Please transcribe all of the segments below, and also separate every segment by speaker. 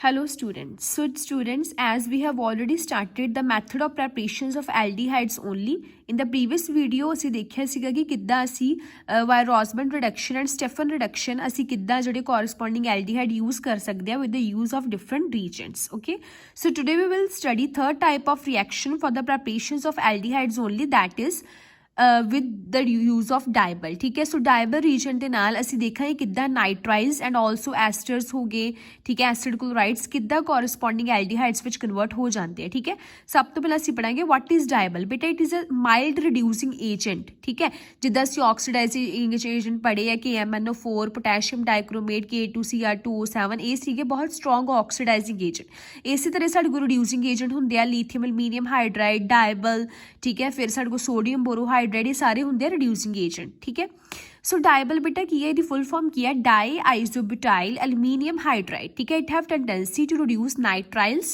Speaker 1: Hello students. So students, as we have already started the method of preparations of aldehydes only, in the previous video ਅਸੀਂ ਦੇਖਿਆ ਸੀਗਾ ਕਿ ਕਿੱਦਾਂ ਅਸੀਂ ਵਾਇਰ-ਰੋਜ਼ਮੰਡ reduction and ਸਟੈਫਨ reduction ਅਸੀਂ ਕਿੱਦਾਂ ਜਿਹੜੇ corresponding aldehyde use ਕਰ ਸਕਦੇ ਆ with the use of different reagents. Okay, so today we will study third type of reaction for the preparations of aldehydes only, that is with the use of diable. ठीक है, सो डाइबल reason के नाल ਅਸੀਂ ਦੇਖਾਂਗੇ ਕਿੱਦਾਂ ਨਾਈਟਰਾਈਜ਼ ਐਂਡ ਆਲਸੋ ਐਸਟਰਸ ਹੋ ਗਏ, ਠੀਕ ਹੈ, ਐਸਿਡ ਕਲੋਰਾਈਡਸ ਕਿੱਦਾਂ ਕੋਰਸਪੋਂਡਿੰਗ ਐਲਡੀਹਾਈਡਸ ਵਿੱਚ ਕਨਵਰਟ ਹੋ ਜਾਂਦੇ ਆ। ਠੀਕ ਹੈ, ਸਭ ਤੋਂ ਪਹਿਲਾਂ ਅਸੀਂ ਪੜਾਂਗੇ ਵਾਟ ਇਜ਼ ਡਾਇਬਲ। ਬੇਟਾ it is a mild reducing agent. ਠੀਕ ਹੈ, ਜਿੱਦਾਂ ਅਸੀਂ ਆਕਸੀਡਾਈਜ਼ਿੰਗ ਏਜੰਟ ਪੜ੍ਹੇ ਆ KMnO4, ਪੋਟੈਸ਼ੀਅਮ ਡਾਈਕ੍ਰੋਮੇਟ, K2Cr2O7, ਇਹ ਸੀਗੇ ਬਹੁਤ ਸਟਰੋਂਗ ਆਕਸੀਡਾਈਜ਼ਿੰਗ ਏਜੰਟ। ਇਸੇ ਤਰ੍ਹਾਂ ਸਾਡੇ ਕੋਲ ਰਿਡਿਊਸਿੰਗ ਏਜੰਟ ਹੁੰਦੇ ਆ ਲੀਥੀਅਮ ਐਲੂਮੀਨੀਅਮ ਹਾਈਡਰਾਈਡ, ਡਾਇਬਲ, ਠੀਕ ਹੈ, ਫਿਰ ਸਾਡੇ ਕੋਲ ਸੋਡੀਅਮ ਬੋਰੋਹਾਈਡ, ये सारे होंगे रिड्यूसिंग एजेंट। ठीक है, सो डाइबल बेटा की है, फुल फॉर्म की है डाई आइसोब्यूटाइल एल्यूमिनियम हाइड्राइड। ठीक है, it have tendency to reduce nitriles,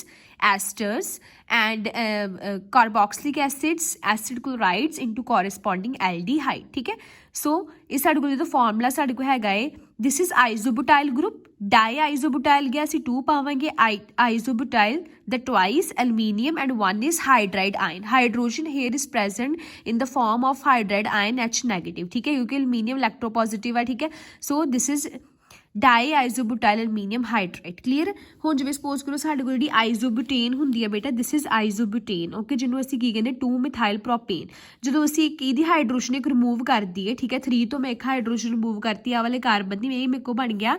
Speaker 1: esters and carboxylic acids, acid chlorides into corresponding aldehyde. ठीक है, सो ये साडे कोल जो फॉर्मूला साडे कोल हैगा है, this is isobutyl group, die isobutyl गया असीं 2 पावांगे, isobutyl the twice aluminium and one is hydride ion. Hydrogen here is present in the form of hydride ion H negative. ठीक है, क्योंकि aluminium electropositive है। ठीक है, so this is die isobutyl aluminium hydride. Clear. ਹੁਣ ਜਿਵੇਂ suppose ਕਰੋ ਸਾਡੇ ਕੋਲ ਜਿਹੜੀ ਆਈਜ਼ੋਬਿਊਟੇਨ ਹੁੰਦੀ ਹੈ ਬੇਟਾ, ਦਿਸ ਇਜ਼ ਆਈਜ਼ੋਬਿਊਟੇਨ। ਓਕੇ, ਜਿਹਨੂੰ ਅਸੀਂ ਕੀ ਕਹਿੰਦੇ 2 ਮਿਥਾਈਲ ਪ੍ਰੋਪੇਨ। ਜਦੋਂ ਅਸੀਂ ਇੱਕ ਇਹਦੀ ਹਾਈਡਰੋਜਨ ਇੱਕ ਰਿਮੂਵ ਕਰ ਦਈਏ, ਠੀਕ ਹੈ, 3 ਤੋਂ ਮੈਂ ਇੱਕ ਹਾਈਡਰੋਜਨ ਰਿਮੂਵ ਕਰਤੀ, ਆ ਵਾਲੇ ਕਾਰਬਨ ਦੀ ਇਹ ਮੇਰੇ ਕੋਲ ਬਣ ਗਿਆ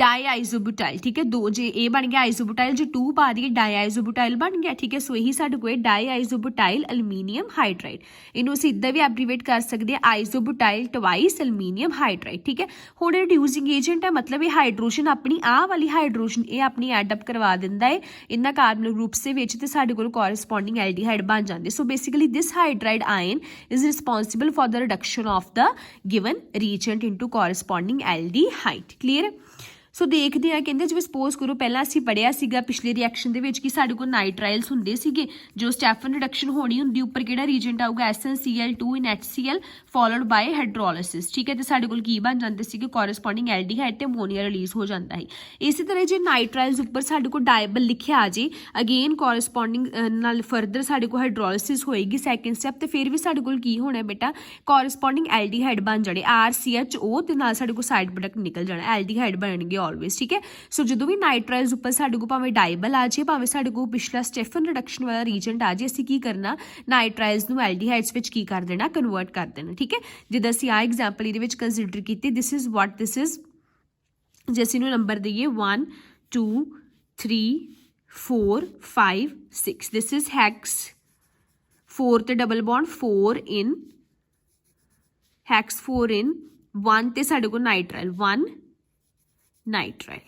Speaker 1: डाई आइसोब्यूटाइल। ठीक है, 2 जे ए बन गया आइसोब्यूटाइल, जो 2 पा दिए डाई आइसोब्यूटाइल बन गया। ठीक है, सो यही साडे कोल डाई आइसोब्यूटाइल एल्यूमिनियम हाइड्राइड। इनू असीं इदां भी एब्रीवेट कर सकते हैं आइसोब्यूटाइल ट्वाइस एल्यूमिनियम हाइड्राइड। ठीक है, हुण रिड्यूसिंग एजेंट है, मतलब ये हाइड्रोजन अपनी आ वाली हाइड्रोजन ये अपनी एडअप करवा दिंदा है इन्हां कार्बन ग्रुप्स दे विच ते साडे कोल कॉरस्पॉन्डिंग एल्डिहाइड बन जांदे। So basically this hydride ion is responsible for the reduction of the given reagent into corresponding aldehyde. Clear. So देखते हैं, कहते जिवें सपोज करो पहला असीं पढ़िया सीगा पिछले रिएक्शन दे विच कि साडे कोल नाइट्राइल्स हुंदे सीगे, जो स्टैफन रिडक्शन होनी हुंदी, उपर किहड़ा रीजेंट आऊगा SnCl2 in HCl followed by hydrolysis. ठीक है, तो साडे कोल की बन जांदे सीगे कॉरस्पॉन्डिंग एल्डिहाइड ते अमोनीया रिलीज हो जाता है। इसी तरह जे नाइट्राइल्स उपर साडे कोल डाइबल लिखिया आ जे, अगेन कॉरस्पॉन्डिंग नाल फरदर साडे कोल हाइड्रोलिसिस होएगी सैकेंड स्टैप, ते फिर भी साडे कोल की होना बेटा कॉरस्पॉन्डिंग एल्डिहाइड बन जाने RCHO, ते नाल साडे कोल साइड प्रोडक्ट निकल जाना, एल्डिहाइड बनणगे ऑलवेज। ठीक है, सो जो भी नाइट्राइल्स उपर साडे को भावें डाइबल आ जाए, भावें साडे को पिछला स्टेफन रिडक्शन वाला रीजेंट आ जाए, असीं की करना नाइट्राइल्स नूं एल्डिहाइड्स विच की कर देना, कन्वर्ट कर देना। ठीक है, जिद्दां असीं आ एग्जाम्पल इहदे विच कंसीडर कीती, this is what this is, जे असीं नूं नंबर दईए 1 2 3 4 5 6, दिस इज हैक्स 4 ते double bond 4 in hex 4 in 1 ते साडे को नाइट्राइल 1 नाइट्राइल।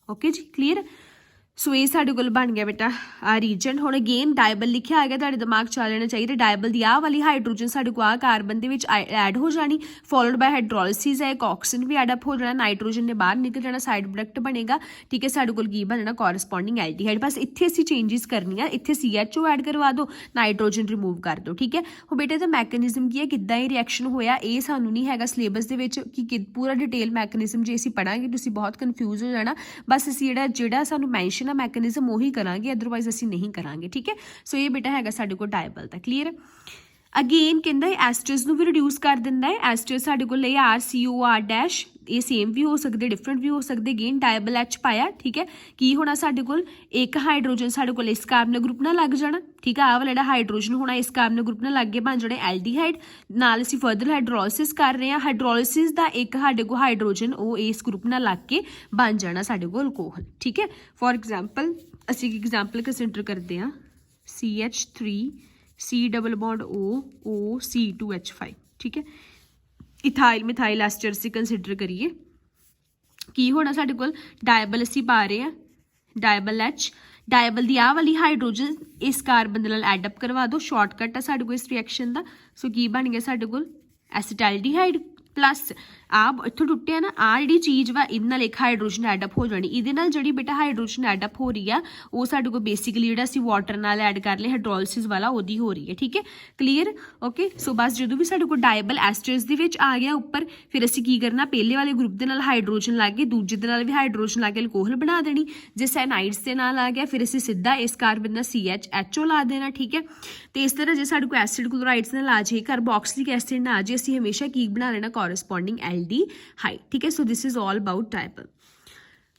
Speaker 1: ओके जी, क्लीयर। सो ये साडे कोल बन गया बेटा आ रीजेंट। हुण अगेन डाइबल लिखिया आ गया, तुहाडे दिमाग च आ जाना चाहिए, डाइबल दी आ वाली हाइड्रोजन साडे को आ कार्बन दे विच ऐड हो जानी, फॉलोड बाय हाइड्रोलिसिस है, एक ऑक्सीजन भी एडअप हो जाना, नाइट्रोजन ने बाहर निकल जाना, साइड प्रोडक्ट बनेगा। ठीक है, साडे कोल की बनना कॉरस्पॉन्डिंग एल्डिहाइड। बस इत्थे असीं चेंजिस करनी है, इत्थे CHO ऐड करवा दो, नाइट्रोजन रिमूव कर दो। ठीक है, हुण बेटा दा मैकेनिज्म की है, किद्दां ये रिएक्शन होया, ये सानू नहीं हैगा सिलेबस दे विच कि पूरा डिटेल मैकेनिज्म जे असीं पढ़ांगे तुसीं बहुत कन्फ्यूज हो जाना। बस असीं जिहड़ा सानू मैंशन है मैकेनिज्म ਉਹੀ ਕਰਾਂਗੇ, ਅਦਰਵਾਈਜ਼ ਅਸੀਂ ਨਹੀਂ ਕਰਾਂਗੇ। ਠੀਕ ਹੈ, ਸੋ ਇਹ ਬੇਟਾ ਹੈਗਾ ਸਾਡੇ ਕੋਲ ਡਾਇਬਲ ਦਾ। ਕਲੀਅਰ। ਅਗੇਨ ਕਹਿੰਦਾ ਐਸਟਰਸ ਨੂੰ ਵੀ ਰਿਡਿਊਸ ਕਰ ਦਿੰਦਾ ਹੈ। ਐਸਟਰ ਸਾਡੇ ਕੋਲ ਇਹ RCOR' ਇਹ ਸੇਮ ਵੀ ਹੋ ਸਕਦੇ, ਡਿਫਰੈਂਟ ਵੀ ਹੋ ਸਕਦੇ। ਅਗੇਨ ਡਾਇਬਲ H ਪਾਇਆ। ਠੀਕ ਹੈ, ਕੀ ਹੋਣਾ ਸਾਡੇ ਕੋਲ ਇੱਕ ਹਾਈਡਰੋਜਨ ਸਾਡੇ ਕੋਲ ਇਸ ਕਾਰਬਨ ਗਰੁੱਪ ਨਾਲ ਲੱਗ ਜਾਣਾ। ਠੀਕ ਹੈ, ਆਹ ਵਾਲਾ ਜਿਹੜਾ ਹਾਈਡਰੋਜਨ ਹੋਣਾ ਇਸ ਕਾਰਬਨ ਗਰੁੱਪ ਨਾਲ ਲੱਗ ਕੇ ਬਣ ਜਾਣੇ ਐਲਡੀਹਾਈਡ। ਨਾਲ ਅਸੀਂ ਫਰਦਰ ਹਾਈਡਰੋਲਿਸਿਸ ਕਰ ਰਹੇ ਹਾਂ, ਹਾਈਡਰੋਲਿਸਿਸ ਦਾ ਇੱਕ ਸਾਡੇ ਕੋਲ ਹਾਈਡਰੋਜਨ ਉਹ ਇਸ ਗਰੁੱਪ ਨਾਲ ਲੱਗ ਕੇ ਬਣ ਜਾਣਾ ਸਾਡੇ ਕੋਲ ਅਲਕੋਹਲ। ਠੀਕ ਹੈ, ਫੋਰ ਐਗਜ਼ਾਮਪਲ ਅਸੀਂ ਇੱਕ ਐਗਜ਼ਾਮਪਲ ਕੰਸੀਡਰ ਕਰਦੇ ਹਾਂ CH3 C double bond O C2H5। ठीक है, इथाइल मिथाइल एस्टर से कंसीडर करिए, की होना साडे कोल डायबल असीं पा रहे हैं, डायबल H, डायबल दी आ वाली हाइड्रोजन इस कार्बन दे नाल एडअप करवा दो, शॉर्टकट है साडे कोल इस रिएक्शन दा। सो की बन गया साडे कोल एसिटाइलडिहाइड प्लस आ इत्थों टुटिया ना आ जी चीज़ वा इहदे नाल एक हाइड्रोजन एडअप हो जानी इहदे नाल जिहड़ी बेटा हाइड्रोजन एडअप हो रही है वो साडे कोल बेसिकली जिहड़ा असीं वाटर नाल ऐड कर लिया हाइड्रोलिसिस वाला ओहदी हो रही है ठीक है क्लीयर ओके सो बस जो भी साडे कोल डायबल एस्टर्स दे विच आ गया उपर फिर असीं की करना पहले वाले ग्रुप दे नाल हाइड्रोजन ला के दूजे दे नाल भी हाइड्रोजन ला के अल्कोहल बना देनी जे साइनाइड्स दे नाल आ गया फिर असीं सीधा इस कार्बन दा CHO ला देना ठीक है तो इस तरह जे साडे कोल एसिड क्लोराइड्स नाल आ जाए कार्बोक्सिलिक एसिड ना आ जाए असीं हमेशा की बना लेना कॉरस्पॉन्डिंग एल्डिहाइड ठीक है सो this is all about dyeable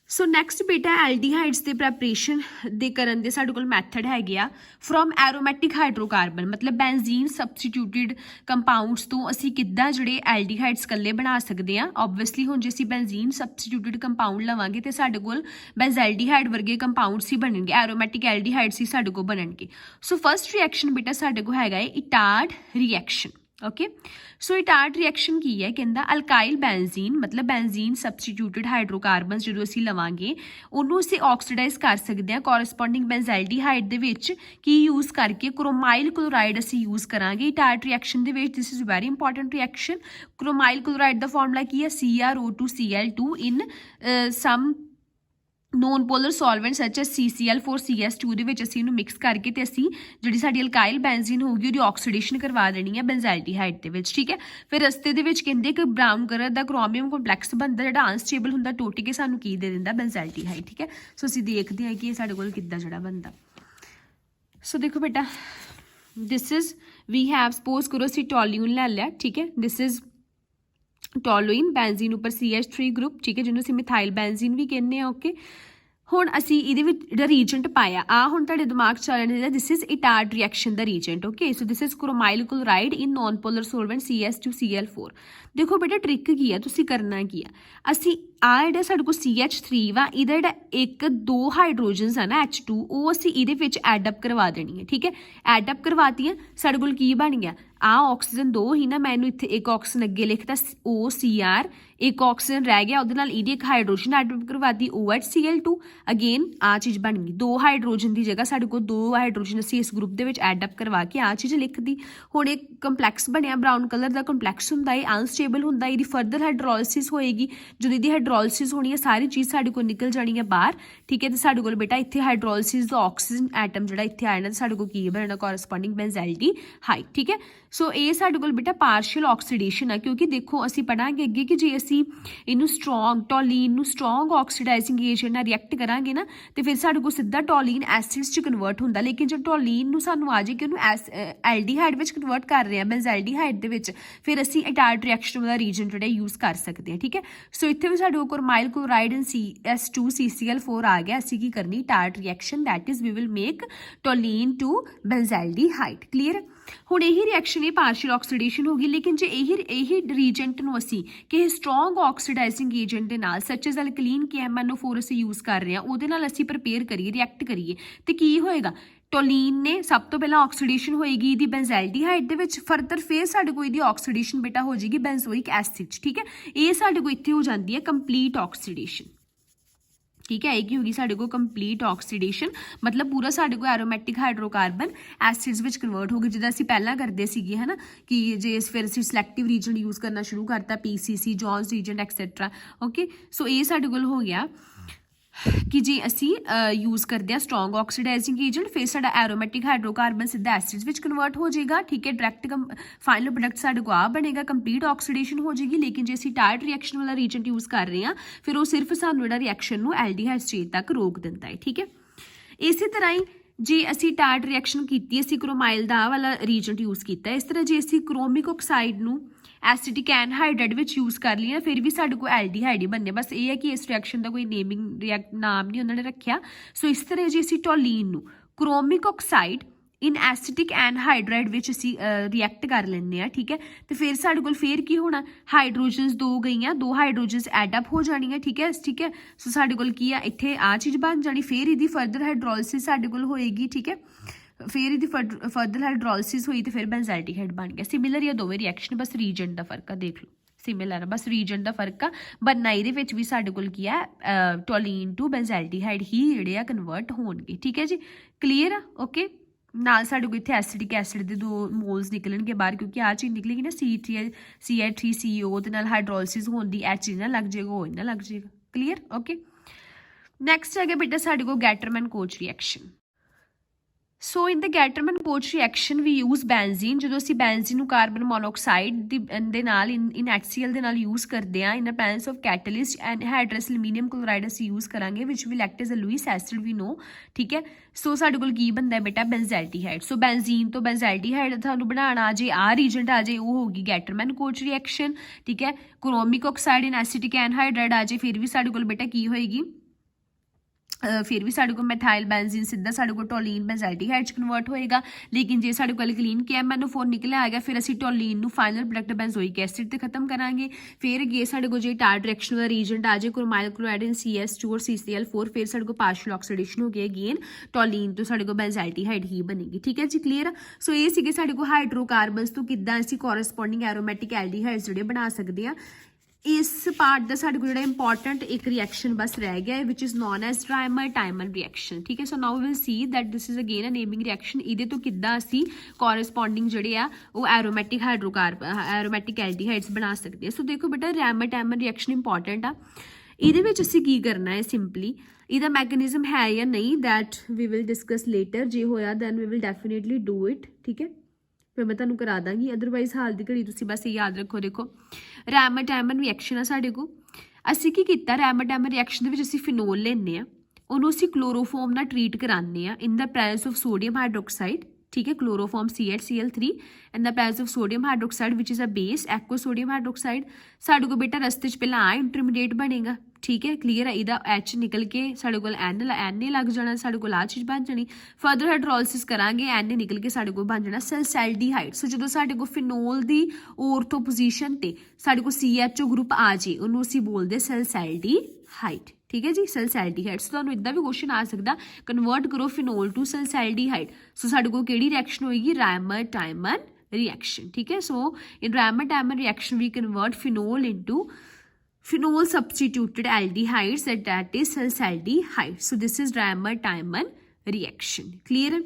Speaker 1: so next बेटा एल्डिहाइड्स के प्रैपरेशन दे करन दे साडे कोल मैथड हैगे आ फ्रॉम एरोमैटिक हाइड्रोकार्बन मतलब बेंजीन सबस्टिट्यूटेड कंपाउंड्स तो असी किद्दां जिहड़े एल्डिहाइड्स कल्ले बना सकते हैं ऑबवियसली हुण जे असी बेंजीन सबस्टिट्यूटेड कंपाउंड लवांगे तो साडे कोल बेंजल्डिहाइड वर्गे कंपाउंड्स ही बनणगे एरोमैटिक एल्डिहाइड्स ही साडे कोल बनणगे सो फर्स्ट रिएक्शन बेटा साडे कोल हैगा Etard reaction okay so Etard reaction की है कहता अल्काइल बेंजीन मतलब बेंजीन सबस्टिट्यूटेड हाइड्रोकार्बन जो असीं लवांगे उन्होंने असीं ऑक्सीडाइज कर सकते हैं कॉरस्पॉन्डिंग बेंजल्डिहाइड दे विच की यूज़ करके क्रोमाइल क्लोराइड असीं यूज़ करांगे इटार्ड रिएक्शन दे विच this is very important reaction chromyl chloride का फॉर्मूला की है CrO2Cl2 in some non polar solvent such as CCl4CS2 ਦੇ ਵਿੱਚ ਅਸੀਂ ਇਹਨੂੰ ਮਿਕਸ ਕਰਕੇ ਤੇ ਅਸੀਂ ਜਿਹੜੀ ਸਾਡੀ ਅਲਕਾਈਲ ਬੈਂਜ਼ੀਨ ਹੋਊਗੀ ਉਹਦੀ ਆਕਸੀਡੇਸ਼ਨ ਕਰਵਾ ਦੇਣੀ ਹੈ ਬੈਂਜ਼ਾਲਡੀਹਾਈਡ ਦੇ ਵਿੱਚ ਠੀਕ ਹੈ ਫਿਰ ਰਸਤੇ ਦੇ ਵਿੱਚ ਕਹਿੰਦੇ ਕਿ ਬ੍ਰਾਊਨ ਕਲਰ ਦਾ ਕ੍ਰੋਮੀਅਮ ਕੰਪਲੈਕਸ ਬਣਦਾ ਜਿਹੜਾ ਅਨਸਟੇਬਲ ਹੁੰਦਾ ਟੁੱਟ ਕੇ ਸਾਨੂੰ ਕੀ ਦੇ ਦਿੰਦਾ ਬੈਂਜ਼ਾਲਡੀਹਾਈਡ ਠੀਕ ਹੈ ਸੋ ਅਸੀਂ ਦੇਖਦੇ ਹਾਂ ਕਿ ਇਹ ਸਾਡੇ ਕੋਲ ਕਿੱਦਾਂ ਜਿਹੜਾ ਬਣਦਾ ਸੋ ਦੇਖੋ ਬੇਟਾ this is we have suppose ਕਰੋ ਅਸੀਂ ਟੋਲਿਊਨ ਲੈ ਲਿਆ ਠੀਕ ਹੈ ਦਿਸ ਇਜ਼ टोलुइन बेंजीन उपर CH3 ग्रुप ठीक है जिन्होंने मिथाइल बेंजीन भी कहने ओके हुण असी इहदे विच जिहड़ा रीजेंट पाया आ हुण तुहाडे दिमाग च आ जाना दिस इज इटार्ड रिएक्शन दा reagent okay so this is chromyl chloride in non polar solvent CS2Cl4 देखो बेटा ट्रिक की है तुसीं करना की है असी आ जिहड़ा साडे कोल CH3 वा इहदा जिहड़ा एक दो हाइड्रोजनस है ना H2 वो असी इहदे विच एडअप करवा देनी है ठीक है एडअप करवाती है साडे कोल की बन गया आ ऑक्सीजन दो ही ना मैं इत्थे एक ऑक्सीजन अगे लिखता OCr एक ऑक्सीजन रह गया उहदे नाल इहदी एक हाइड्रोजन एडअप करवाती OHCl2 अगेन आ चीज़ बन गई दो हाइड्रोजन की जगह साडे कोल दो हाइड्रोजन असीं इस ग्रुप दे विच एडअप करवा के आ चीज़ लिख दी हुण एक कंपलैक्स बनिया ब्राउन कलर का कंपलैक्स हुंदा है अनस्टेबल हुंदा है इहदी फर्दर हाइड्रोलिसिस होएगी जदों इहदी हाइड्रोलिसिस होनी है सारी चीज़ साडे कोल निकल जानी है बाहर ठीक है तो साडे कोल बेटा इत्थे हाइड्रोलिसिस दा ऑक्सीजन एटम जिहड़ा इत्थे आ जाना साडे कोल की बनना कॉरस्पॉन्डिंग बेंजाल्डिहाइड ठीक है सो ये साडे कोल बेटा पार्शियल ऑक्सीडेशन है क्योंकि देखो असीं पढ़ांगे अगे कि जे असीं इनू स्ट्रोंग टोलीन नू स्ट्रोंग ऑक्सीडाइजिंग एजेंट नाल रिएक्ट करांगे ना तो फिर साडे कोल सीधा टोलीन एसिड्स च कन्वर्ट हुंदा लेकिन जो टोलीन नू सानू आ जाए कि उहनू एल्डिहाइड विच कन्वर्ट कर रहे हैं बेंजाल्डिहाइड दे विच फिर असीं इटार्ड रिएक्शन वाला रीजन जिहड़ा यूज़ कर सकते हैं ठीक है सो इत्थे भी साडे कोल क्रोमाइल क्लोराइड एंड CS2CCl4 आ गया असीं की करनी Etard reaction that is we will make toluene to benzaldehyde clear हुण यही रिएक्शन ये पार्शियल ऑक्सीडेशन होगी लेकिन जे यही रीजेंट नूं असीं कि स्ट्रोंग ऑक्सीडाइजिंग एजेंट दे नाल सच एज अल्कलीन KMnO4 असीं यूज़ कर रहे हैं उहदे नाल असीं प्रिपेयर करिए रिएक्ट करिए तो की होएगा टोलीन ने सब तो पहला ऑक्सीडेशन होएगी इहदी बेंजाल्डिहाइड दे विच फर्दर फिर साडे कोल इहदी ऑक्सीडेशन बेटा हो जाएगी बेंजोइक एसिड ठीक है ये साडे कोल इत्थे हो जाती है कंप्लीट ऑक्सीडेशन ठीक है एक ही होगी साडे को कंप्लीट ऑक्सीडेशन मतलब पूरा साडे को aromatic hydrocarbon acids which convert हो गए जिदा असीं पहला करते सीगे है ना कि जे फिर असीं सिलैक्टिव रीजन यूज़ करना शुरू करता PCC Jones reagent etcetera okay so ये साडे कोल हो गया कि जे असी यूज़ करते हैं स्ट्रोंग ऑक्सीडाइजिंग एजेंट फिर साडा एरोमैटिक हाइड्रोकार्बन सीधा एसिड्स विच कन्वर्ट हो जाएगा ठीक है डायरैक्ट फाइनल प्रोडक्ट साडे को आ बनेगा कंप्लीट ऑक्सीडेशन हो जाएगी लेकिन जे असी टार्ड रिएक्शन वाला रीजेंट यूज़ कर रहे हैं फिर वो सिर्फ सानू जिहड़ा रिएक्शन नू एल्डिहाइड स्टेज तक रोक दिंदा है ठीक है इसी तरह ही जे असी टार्ड रिएक्शन की असी क्रोमाइल दा वाला रीजेंट यूज़ किया इस तरह जे असी क्रोमिक ऑक्साइड नू एसिटिक एनहाइड्राइड विच यूज़ कर लिया फिर भी साडे को एल्डिहाइड ही बनने बस ये है कि इस रिएक्शन का कोई नेमिंग नाम नहीं उन्होंने रखा सो इस तरह जे असी टोलीन नू क्रोमिक ऑक्साइड इन एसिटिक एनहाइड्राइड विच असी रिएक्ट कर लें ठीक है तो फिर साडे कोल फिर की होना हाइड्रोजनस दो गई दो हाइड्रोजनस एडअप हो जानी है ठीक है सो साडे कोल की है इत्थे आ चीज़ बन जानी फिर इहदी फर्दर हाइड्रोलिसिस साडे कोल होएगी ठीक है फिर इहदी फर्दर हाइड्रोलिसिस हुई तो फिर बेंजाल्डिहाइड बन गया सिमिलर या दोवें रिएक्शन बस रीजेंट का फर्क है देख लो सिमिलर बस रीजन का फर्क आ बनना ये भी साडे कोल की है टोलीन टू बेंजाल्डिहाइड ही जिहड़े आ कन्वर्ट होणगे ठीक है जी क्लीयर आ ओके नाल साडे को इत्थे एसिडिक एसिड दे 2 मोल्स निकलणगे बाहर क्योंकि आ चीज़ निकलेगी ना CH3CO दे नाल हाइड्रोलिसिस होण दी एच ना लग जाएगा ओ ना लग जाएगा क्लीयर ओके। नैक्सट है बेटा साडे को Gattermann Koch reaction. So in the Gattermann Koch reaction we use benzene जो असीं बेंजीन नूं कार्बन मोनोऑक्साइड दे नाल इन HCl दे नाल यूज़ करते हैं in the presence of catalyst and hydrous aluminium chloride असीं यूज़ करांगे which will act as a Lewis acid we know ठीक है। सो साडे कोल की बनदा है बेटा बेंजल्डिहाइड। सो बेंजीन तो बेंजल्डिहाइड तुहानूं बनाना आ जे आ रीजेंट आ जे वो होगी गैटरमैन कोच रिएक्शन ठीक है। क्रोमिक ऑक्साइड इन एसिटिक एनहाइड्राइड आ जे फिर भी साडे कोल बेटा की होएगी फिर भी साडे को मैथाइल बेंजीन सीधा साडे को टोलीन बेंजल्डिहाइड च कन्वर्ट होएगा। लेकिन जे साडे को एल्कलीन KMnO4 निकलिया आ गया फिर असीं टोलीन नूं फाइनल प्रोडक्ट बेंजोइक एसिड ते खत्म करांगे। फिर गे साडे को जे टार डायरेक्शन दा रीजेंट आ जाए क्रोमाइल क्लोराइड इन CS2 और CCl4 फिर साडे को पार्शियल ऑक्सीडेशन हो गया अगेन टोलीन तो साडे को बेंजल्डिहाइड ही बनेगी ठीक है जी क्लीयर। सो ये सीगे साडे को हाइड्रोकार्बनस तो किद्दां असीं कोरस्पोंडिंग एरोमैटिक एल्डिहाइड्स जिहड़े बना सकदे आ। इस पार्ट का साडे को जिहड़ा इंपॉर्टेंट एक रिएक्शन बस रह गया है which is known as timer reaction ठीक है। So now we will see that this is again a naming reaction इहदे तो किद्दां असीं कोरस्पोंडिंग जिहड़े आ वो एरोमैटिक एरोमैटिक एल्डिहाइड्स बना सकते हैं। सो देखो बेटा टाइमर रिएक्शन इंपॉर्टेंट आ इहदे विच असीं की करना है सिंपली इहदा मैकेनिज्म है या नहीं that we will discuss later जे होया then we will definitely do it ठीक है फिर मैं तुहानूं करा दांगी अदरवाइज हाल दी घड़ी तुसीं बस ये याद रखो। देखो रैमटाइमर रिएक्शन आ साडे को असीं की कीता रैमटाइमर रिएक्शन दे विच असीं फिनोल लैंदे आ उहनूं असीं क्लोरोफॉर्म नाल ट्रीट कराने आ in the presence of sodium hydroxide ठीक है। Chloroform CHCl3 in the presence of sodium hydroxide which is a base aqua sodium hydroxide साडे को बेटा रस्ते च पहला आ इंटरमीडिएट बनेगा ठीक है क्लीयर है। इहदा H निकल के साडे कोल Na लग जाना साडे कोल आ चीज़ बन जानी फर्दर हाइड्रोलिसिस करांगे Na निकल के साडे कोल बन जाना सल्फाल्डिहाइड। सो जो साडे को फिनोल दी ऑर्थो पोजीशन ते साडे को CHO ग्रुप आ जे उहनूं असीं बोलदे सल्फाल्डिहाइड ठीक है जी सल्फाल्डिहाइड। सो तुहानूं इदां भी क्वेश्चन आ सकदा कन्वर्ट करो फिनोल टू सल्फाल्डिहाइड। सो साडे कोल किहड़ी रिएक्शन होएगी रैमटाइमर रिएक्शन ठीक है। So in Reimer Tiemann reaction we convert phenol into phenol substituted aldehydes that is salicylic. So this is Ramer-Tiemann reaction. Clear?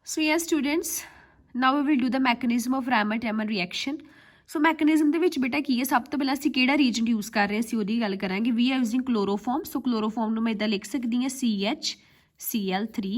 Speaker 1: So yes students, now we will do the mechanism of Ramer-Tiemann reaction. So mechanism ਦੇ ਵਿੱਚ ਬੇਟਾ ਕੀ ਹੈ ਸਭ ਤੋਂ ਪਹਿਲਾਂ ਅਸੀਂ ਕਿਹੜਾ Regent use ਕਰ ਰਹੇ ਹਾਂ ਅਸੀਂ ਉਹਦੀ ਗੱਲ ਕਰਾਂਗੇ। ਵੀ ਆਰ ਯੂਜ਼ਿੰਗ ਕਲੋਰੋਫਾਰਮ। ਸੋ ਕਲੋਰੋਫਾਰਮ ਨੂੰ ਮੈਂ ਇਦਾਂ ਲਿਖ ਸਕਦੀ ਹਾਂ CHCl3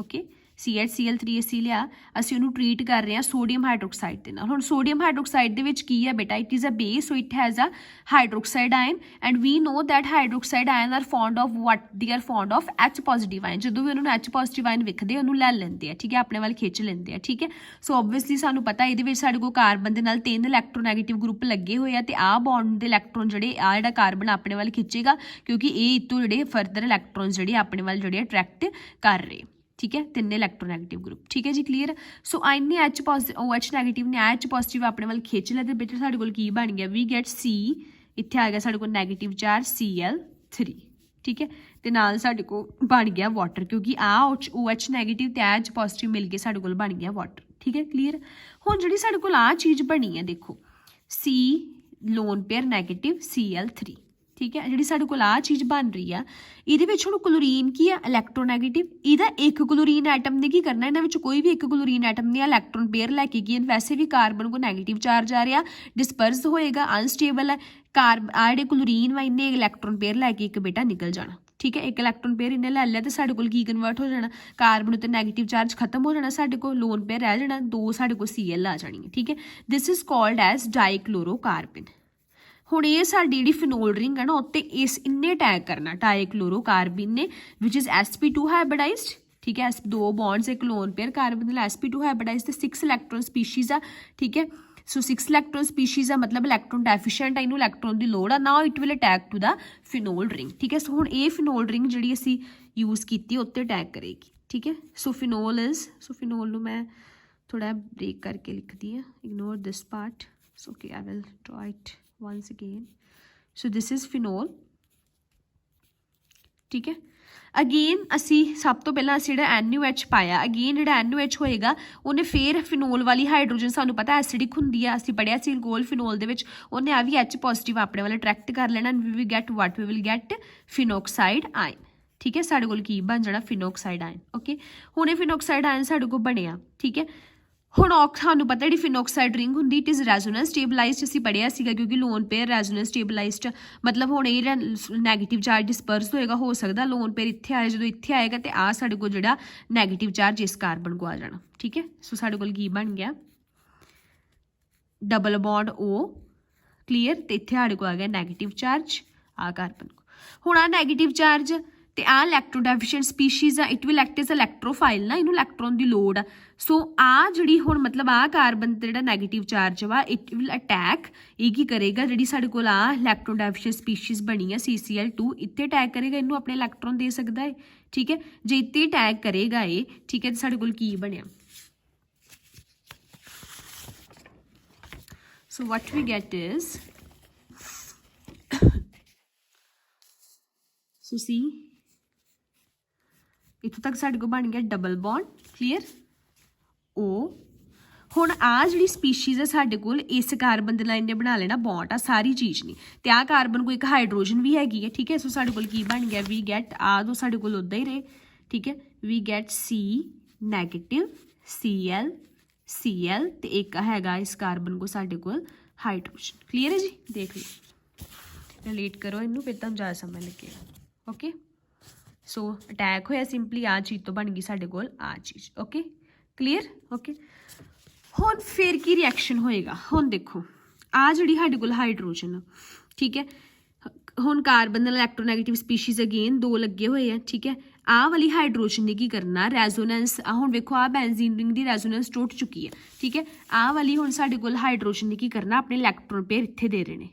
Speaker 1: ਓਕੇ CHCl3 ਅਸੀਂ ਲਿਆ ਅਸੀਂ ਉਹਨੂੰ ਟਰੀਟ ਕਰ ਰਹੇ ਹਾਂ ਸੋਡੀਅਮ ਹਾਈਡਰੋਕਸਾਈਡ ਦੇ ਨਾਲ। ਹੁਣ ਸੋਡੀਅਮ ਹਾਈਡਰੋਕਸਾਈਡ ਦੇ ਵਿੱਚ ਕੀ ਹੈ ਬੇਟਾ it is a base so it has a hydroxide ion and we know that hydroxide ion are found of what they are found of H positive ion. ਜਦੋਂ ਵੀ ਉਹਨਾਂ ਨੂੰ H ਪੋਜ਼ੀਟਿਵ ਆਇਨ ਵਿਖਦੇ ਉਹਨੂੰ ਲੈ ਲੈਂਦੇ ਆ ਠੀਕ ਹੈ ਆਪਣੇ ਵੱਲ ਖਿੱਚ ਲੈਂਦੇ ਆ ਠੀਕ ਹੈ। ਸੋ ਓਬਵੀਅਸਲੀ ਸਾਨੂੰ ਪਤਾ ਇਹਦੇ ਵਿੱਚ ਸਾਡੇ ਕੋਲ ਕਾਰਬਨ ਦੇ ਨਾਲ 3 ਇਲੈਕਟ੍ਰੋਨੈਗੇਟਿਵ ਗਰੁੱਪ ਲੱਗੇ ਹੋਏ ਆ ਤੇ ਆਹ ਬੌਂਡ ਦੇ ਇਲੈਕਟ੍ਰੋਨ ਜਿਹੜੇ ਆ ਜਿਹੜਾ ਕਾਰਬਨ ਆਪਣੇ ਵੱਲ ਖਿੱਚੇਗਾ ਕਿਉਂਕਿ ਇਹ ਇਤੋਂ ਜਿਹੜੇ ਫਰਦਰ ਇਲੈਕਟ੍ਰੋਨ ਜਿਹੜੇ ਆਪਣੇ ਵੱਲ ਜਿਹੜੇ ਅਟਰੈਕਟ ਕਰ ਰਹੇ ठीक है 3 इलैक्ट्रोनैगेटिव ग्रुप ठीक है जी क्लीयर। सो इन्ने H पॉजिटिव OH नैगेटिव ने H पॉजिटिव अपने वाल खिंच लिया तो बेटे साढ़े कोल की बन गया वी गेट C इत्थे आ गया साढ़े कोल नैगेटिव चार्ज Cl3 ठीक है ते नाल साढ़े को बन गया वाटर क्योंकि आ OH नैगेटिव ते H पॉजिटिव मिल के साढ़े कोल बन गया वाटर ठीक है क्लीयर। हुण जिहड़ी साढ़े कोल आ चीज़ बनी है देखो C lone pair negative Cl3 ठीक है जी साढ़े कोल आ चीज़ बन रही है ये हुण क्लोरीन की है इलैक्ट्रोनैगेटिव इहदा एक क्लोरीन एटम ने की करना इन्हां विच कोई भी एक क्लोरीन एटम ने इलैक्ट्रॉन पेयर लैके गए वैसे भी कार्बन को नैगेटिव चार्ज आ रहा डिस्पर्स होएगा अनस्टेबल है कार्ब आ जिहड़े क्लोरीन वा इन्ने इलैक्ट्रॉन पेयर लैके एक बेटा निकल जाना ठीक है। एक इलैक्ट्रॉन पेयर इन्हें लै लिया तो साढ़े कोल की कन्वर्ट हो जाना कार्बन उत्ते नैगेटिव चार्ज खत्म हो जाना साढ़े को लोन पेयर रह जाना 2 साढ़े को Cl आ जानी है ठीक है। This is called as dichlorocarbene. हुण ये साडी जिहड़ी फिनोल रिंग है ना उत्ते इस इन्ने टैग करना डाईक्लोरोकार्बन ने विच इज़ sp2 हाइब्रिडाइज्ड ठीक है। 2 बॉन्ड्स एक लोन पेयर कार्बन नाल sp2 हाइब्रिडाइज्ड 6 इलैक्ट्रॉन स्पीशीज़ आ ठीक है। सो 6 इलैक्ट्रॉन स्पीशीज़ आ मतलब इलैक्ट्रॉन डेफिशिएंट है इनू इलैक्ट्रॉन की लोड़ आ now it will attack to the phenol ring ठीक है। सो हुण ये फिनोल रिंग जिहड़ी असीं यूज़ कीती उत्ते अटैक करेगी ठीक है। सो फिनोल नूं मैं थोड़ा ब्रेक करके लिखदी हां ignore this part so okay I will draw it once again so this is phenol ठीक है। अगेन असी सब तो पहला असी NaOH पाया अगेन जो NaOH होएगा उन्हें फिर फिनोल वाली हाइड्रोजन सानू पता एसिडिक होंदी है असी पढ़िया सी गोल फिनोल दे विच उन्हें आ भी H पॉजिटिव अपने वाले अट्रैक्ट कर लेना we will get what we will get phenoxide ion ठीक है, साढ़े कोल की बन जाना फिनोक्साइड आयन। ओके, हुण ये फिनोक्साइड आयन साढ़े कोल बनिया। ठीक है, हुण सानूं पता जी फिनोक्साइड रिंग हुंदी इट इज़ रेजोनेंस स्टेबलाइज्ड, असीं पढ़िया सीगा क्योंकि लोन पेयर रेजोनेंस स्टेबलाइज्ड, मतलब हुण ये नैगेटिव चार्ज डिस्पर्स होएगा, हो सकदा लोन पेयर इत्थे आए, जदों इत्थे आएगा तो आ साढ़े कोल जिहड़ा नैगेटिव चार्ज इस कार्बन को आ जाना। ठीक है, सो साढ़े कोल की बन गया डबल बॉन्ड ओ, क्लीयर, तो इत्थे साढ़े कोल आ गया नैगेटिव चार्ज आ कार्बन को। हुण आ नैगेटिव चार्ज ते आ इलैक्ट्रोडेफिशिएंट स्पीशीज़ आ, it will act as electrophile ना, इनू इलैक्ट्रॉन की लोड़ आ। सो आ जिहड़ी हुण मतलब आ कार्बन ते जिहड़ा नैगेटिव चार्ज वा इट विल अटैक, ये की करेगा जिहड़ी साडे कोल आ इलैक्ट्रोडेफिशिएंट स्पीशीज़ बनी है CCl2, इत्ते अटैक करेगा, इनू अपने इलैक्ट्रॉन दे सकदा है। ठीक है, जे इत्ते अटैक करेगा ये, ठीक है, तो साडे कोल की बनिया, so what we get is, so see इत्थों तक साडे कोल बन गया डबल बॉन्ड, क्लीयर, ओ। हुण आ जिहड़ी स्पीशीज़ है साडे कोल इस कार्बन दे नाल इन्ने बना लेना बॉन्ड, आ सारी चीज़ नहीं, ते आ कार्बन को एक हाइड्रोजन भी हैगी है। ठीक है, सो साडे कोल की बन गया, वी गेट आ दो साडे कोल उद्दां ही रहे। ठीक है, we get C negative, Cl ते एक हैगा इस कार्बन को साडे कोल हाइड्रोजन। क्लीयर है जी, देख लो, रिलेट करो इनू, फिर तुहानूं ज़्यादा समझ लगेगा। ओके, सो अटैक होया सिंपली आ चीज़ तो बन गई साडे कोल आ चीज़। Okay, clear. ओके, हुण फिर की रिएक्शन होएगा, हुण देखो आ जिहड़ी साडे कोल हाइड्रोजन, ठीक है, हुण कार्बन नाल इलैक्ट्रोनैगेटिव स्पीशीज़ अगेन दो लगे हुए हैं। ठीक है, आ वाली हाइड्रोजन ने की करना रेजोनेंस, हुण देखो आ बेंजीन रिंग दी रेजोनेंस टुट चुकी है। ठीक है, आ वाली हुण साडे कोल हाइड्रोजन ने की करना अपने इलैक्ट्रॉन पेयर इत्थे दे रहे ने।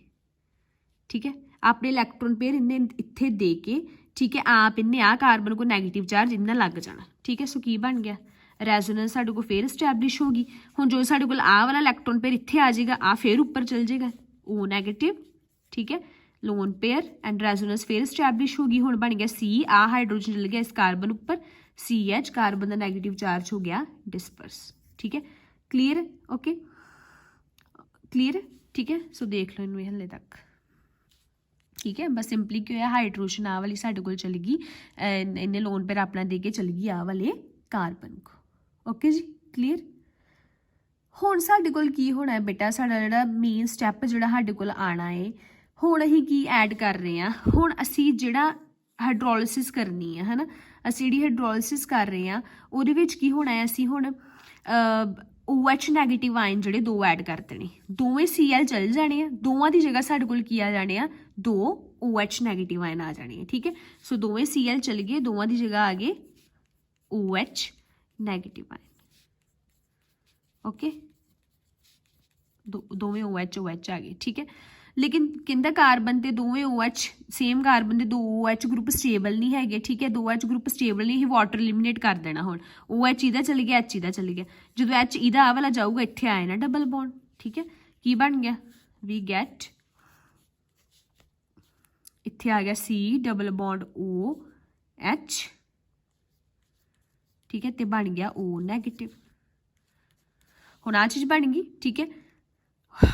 Speaker 1: ठीक है, अपने इलैक्ट्रॉन पेयर इन्हें इत्थे दे के, ठीक है, आप इन्हें आ कार्बन को नैगेटिव चार्ज इन्ना लग जाना। ठीक है, सो की बन गया, रेजोनेंस साडे को फिर स्टैबलिश होगी। हुण जो साडे कोल आ वाला इलैक्ट्रॉन पेयर इत्थे आ जाएगा, आ फिर ऊपर चल जाएगा ओ नैगेटिव। ठीक है, लोन पेयर एंड रेजोनेंस फिर स्टैबलिश होगी। हुण बन गया C, आ हाइड्रोजन चल गया इस कार्बन ऊपर, CH कार्बन का नैगेटिव चार्ज हो गया डिस्पर्स। ठीक है, क्लीयर है। ओके, क्लीयर है। ठीक है, सो देख लो इनू हले तक। ठीक है, बस सिंपली क्या होया, हाइड्रोजन आ वाली साडे कोल चली गई, इन्हें लोन पेयर अपना दे के चली गई आ वाले कार्बन को। ओके जी, क्लीयर। हुण साडे कोल की होना है बेटा, साडा जिहड़ा मेन स्टैप जिहड़ा साडे कोल आना है, हुण असीं की ऐड कर रहे हैं, हुण असीं जिहड़ा हाइड्रोलिसिस करनी है ना, असीं जिहड़ी हाइड्रोलिसिस कर रहे हैं उहदे विच की होना है, असीं हुण OH नैगेटिव आयन जिहड़े दो ऐड कर देने, दोवें Cl चल जाने हैं, दोवां दी जगह साडे कोल की आ जाने आ, दो OH नैगेटिव आयन आ जाने हैं। ठीक है, सो दोवें Cl चल गए, दोवां दी जगह आ गए OH नैगेटिव आयन। ओके, दोवें OH आ गए। ठीक है, लेकिन कहता कार्बन के दोवें OH सेम कार्बन के दो OH ग्रुप स्टेबल नहीं है। ठीक है, दो OH ग्रुप स्टेबल नहीं, वाटर एलिमिनेट कर देना। हुण OH इहदा चल गया, H इहदा चल गया, जो H इहदा आ वाला जाऊगा इत्थे आए ना डबल बॉन्ड। ठीक है, की बन गया, वी गेट इत्थे आ गया C डबल बॉन्ड OH। ठीक है, तो बन गया O नैगेटिव। हुण आ चीज़ बन गई। ठीक है,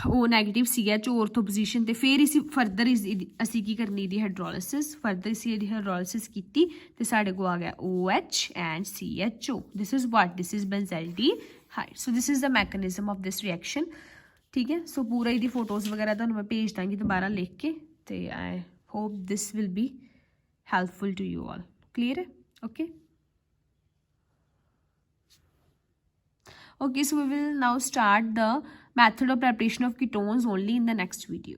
Speaker 1: O negative CH ortho position ते फिर इसी फर्दर असी की करनी दी हाइड्रोलिसिस, फर्दर इसी हाइड्रोलिसिस की ते साडे को आ गया OH and CHO। This is what, this is benzaldehyde. So this is the mechanism of this reaction. ठीक है, सो पूरा इहदी फोटोज़ वगैरह तुहानूं मैं भेज दांगी दोबारा लिख के, ते I hope this will be helpful to you all. Clear है। Okay, okay, so we will now start the method of preparation of ketones only in the next video.